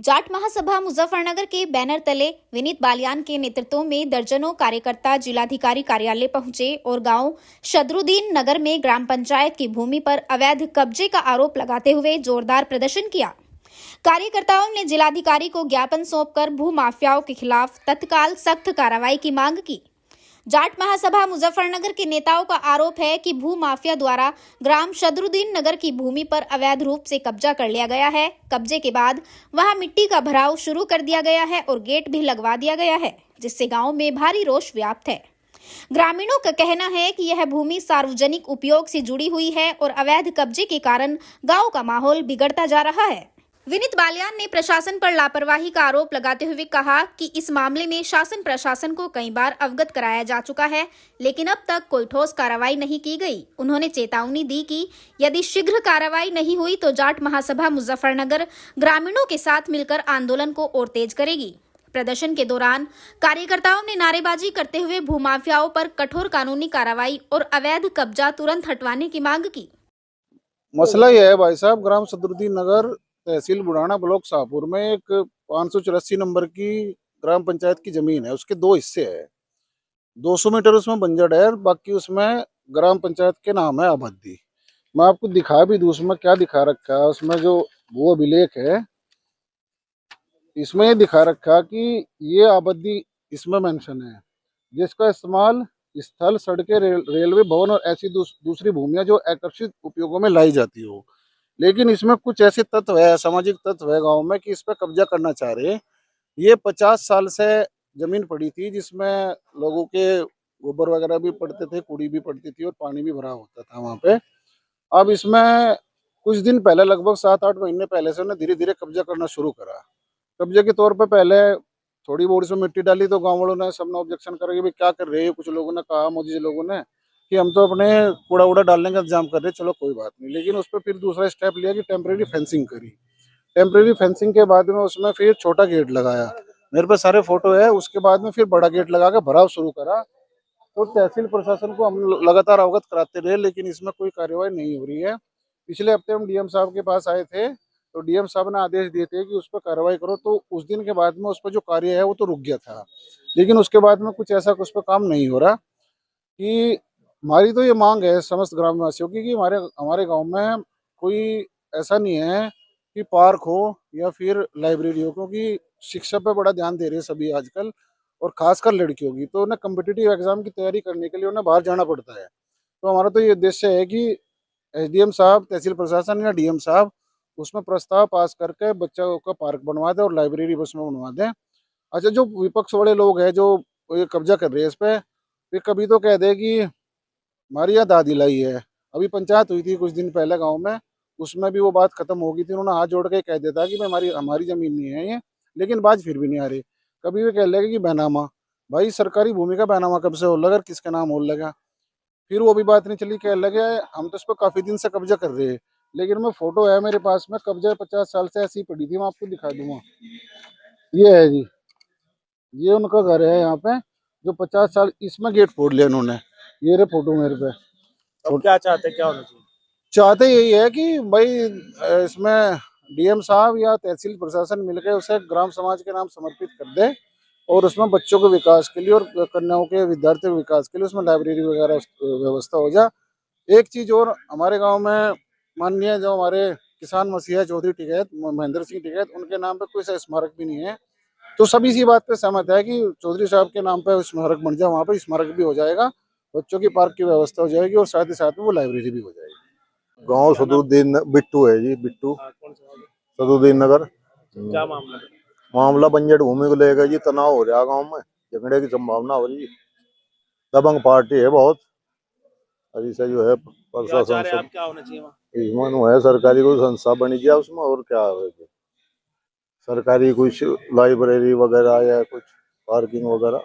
जाट महासभा मुजफ्फरनगर के बैनर तले विनीत बालियान के नेतृत्व में दर्जनों कार्यकर्ता जिलाधिकारी कार्यालय पहुंचे और गांव शदरुद्दीन नगर में ग्राम पंचायत की भूमि पर अवैध कब्जे का आरोप लगाते हुए जोरदार प्रदर्शन किया। कार्यकर्ताओं ने जिलाधिकारी को ज्ञापन सौंपकर भू माफियाओं के खिलाफ तत्काल सख्त कार्रवाई की मांग की। जाट महासभा मुजफ्फरनगर के नेताओं का आरोप है कि भू माफिया द्वारा ग्राम शदरुद्दीन नगर की भूमि पर अवैध रूप से कब्जा कर लिया गया है। कब्जे के बाद वहां मिट्टी का भराव शुरू कर दिया गया है और गेट भी लगवा दिया गया है, जिससे गांव में भारी रोष व्याप्त है। ग्रामीणों का कहना है कि यह भूमि सार्वजनिक उपयोग से जुड़ी हुई है और अवैध कब्जे के कारण गांव का माहौल बिगड़ता जा रहा है। विनीत बालियान ने प्रशासन पर लापरवाही का आरोप लगाते हुए कहा कि इस मामले में शासन प्रशासन को कई बार अवगत कराया जा चुका है, लेकिन अब तक कोई ठोस कार्रवाई नहीं की गई। उन्होंने चेतावनी दी कि यदि शीघ्र कार्रवाई नहीं हुई तो जाट महासभा मुजफ्फरनगर ग्रामीणों के साथ मिलकर आंदोलन को और तेज करेगी। प्रदर्शन के दौरान कार्यकर्ताओं ने नारेबाजी करते हुए भूमाफियाओं पर कठोर कानूनी कार्रवाई और अवैध कब्जा तुरंत हटवाने की मांग की। मसला यह है भाई साहब, ग्राम शदरुद्दीन नगर तहसील बुढ़ाना ब्लॉक शाहपुर में एक 584 नंबर की ग्राम पंचायत की जमीन है। उसके दो हिस्से है, 200 मीटर उसमें बंजर है, बाकी उसमें ग्राम पंचायत के नाम है आबादी। मैं आपको दिखा भी दूं उसमें क्या दिखा रखा है। उसमें जो वो अभिलेख है इसमें ये दिखा रखा कि ये आबादी इसमें मेंशन है, जिसका इस्तेमाल स्थल, सड़कें, रेलवे भवन और ऐसी दूसरी भूमियां जो आकर्षित उपयोगों में लाई जाती हो। लेकिन इसमें कुछ ऐसे तत्व है, सामाजिक तत्व है गांव में कि इस पर कब्जा करना चाह रहे हैं। ये 50 साल से जमीन पड़ी थी, जिसमें लोगों के गोबर वगैरह भी पड़ते थे, कूड़ी भी पड़ती थी और पानी भी भरा होता था वहां पे। अब इसमें कुछ दिन पहले, लगभग 7-8 महीने पहले से उन्हें धीरे धीरे कब्जा करना शुरू करा। कब्जे के तौर पर पहले थोड़ी बहुत इसमें मिट्टी डाली तो गाँव वालों ने सबने ऑब्जेक्शन करा कि भाई क्या कर रहे हैं। कुछ लोगों ने कहा, मोदी जी लोगों ने, कि हम तो अपने कूड़ा उड़ा डालने का इंतजाम कर रहे हैं, चलो कोई बात नहीं। लेकिन उस पर फिर दूसरा स्टेप लिया कि टेम्परेरी फेंसिंग करी। टेम्परेरी फेंसिंग के बाद में उसमें फिर छोटा गेट लगाया, मेरे पास सारे फोटो है। उसके बाद में फिर बड़ा गेट लगा के भराव शुरू करा और तहसील प्रशासन को हम लगातार अवगत कराते रहे, लेकिन इसमें कोई कार्यवाही नहीं हो रही है। पिछले हफ्ते हम डीएम साहब के पास आए थे, तो डीएम साहब ने आदेश दिए थे कि उस पर कार्रवाई करो। तो उस दिन के बाद में उस पर जो कार्य है वो तो रुक गया था, लेकिन उसके बाद में कुछ ऐसा उस पर काम नहीं हो रहा। कि हमारी तो ये मांग है समस्त ग्रामवासियों की कि हमारे गांव में कोई ऐसा नहीं है कि पार्क हो या फिर लाइब्रेरी हो, क्योंकि शिक्षा पे बड़ा ध्यान दे रहे हैं सभी आजकल, और खासकर लड़कियों की। तो उन्हें कम्पिटिटिव एग्जाम की तैयारी करने के लिए उन्हें बाहर जाना पड़ता है। तो हमारा तो ये उद्देश्य है कि एसडीएम साहब, तहसील प्रशासन या डीएम साहब उसमें प्रस्ताव पास करके बच्चों का पार्क बनवा दें और लाइब्रेरी बस में बनवा दें। अच्छा, जो विपक्ष वाले लोग हैं जो ये कब्जा कर रहे हैं इस पे, वे कभी तो कह दे कि हमारी यहाँ दादी लाई है। अभी पंचायत हुई थी कुछ दिन पहले गांव में, उसमें भी वो बात खत्म हो गई थी। उन्होंने हाथ जोड़ के कह देता कि हमारी हमारी जमीन नहीं है ये, लेकिन बात फिर भी नहीं आ रही। कभी भी कह लेगा कि बैनामा, भाई सरकारी भूमि का बैनामा कब से हो लगा, किसके नाम हो लगा। फिर वो भी बात नहीं चली, कह लगे हम तो इस पर काफी दिन से कब्जा कर रहे हैं। लेकिन मैं फोटो है मेरे पास में, कब्जा 50 साल से ऐसी पड़ी थी, मैं आपको दिखा दूंगा। ये है जी, ये उनका घर है यहाँ पे, जो 50 साल इसमें गेट फोड़ लिया इन्होंने। ये रहे फोटो मेरे पे। तो क्या चाहते, क्या होना चाहिए? चाहते यही है कि भाई इसमें डीएम साहब या तहसील प्रशासन मिलकर उसे ग्राम समाज के नाम समर्पित कर दे, और उसमें बच्चों के विकास के लिए और कन्याओं के, विद्यार्थियों के विकास के लिए उसमें लाइब्रेरी वगैरह व्यवस्था हो जाए। एक चीज और, हमारे गांव में माननीय जो हमारे किसान मसीहा चौधरी टिकैत, महेंद्र सिंह टिकैत, उनके नाम पे कोई सा स्मारक भी नहीं है। तो सभी इसी बात पे सहमत है कि चौधरी साहब के नाम पे स्मारक बन जाए, वहाँ पे स्मारक भी हो जाएगा, बच्चों की पार्क की व्यवस्था हो जाएगी और साथ ही साथ में वो लाइब्रेरी भी हो जाएगी। गांव सदरुद्दीन बिट्टू है जी, बिट्टू कौन सा वाला? सदरुद्दीन नगर। क्या मामला है? मामला बंजर भूमि को लेकर जी तनाव हो रहा गांव में, झगड़े की संभावना हो रही है। दबंग पार्टी है बहुत, अभी से जो है क्या चाह प्रशासन रहे हैं आप, सब क्या होना चाहिए वहाँ? इसमें है सरकारी कोई संस्था बनी जाए उसमें, और क्या है, सरकारी कुछ लाइब्रेरी वगैरह या कुछ पार्किंग वगैरह।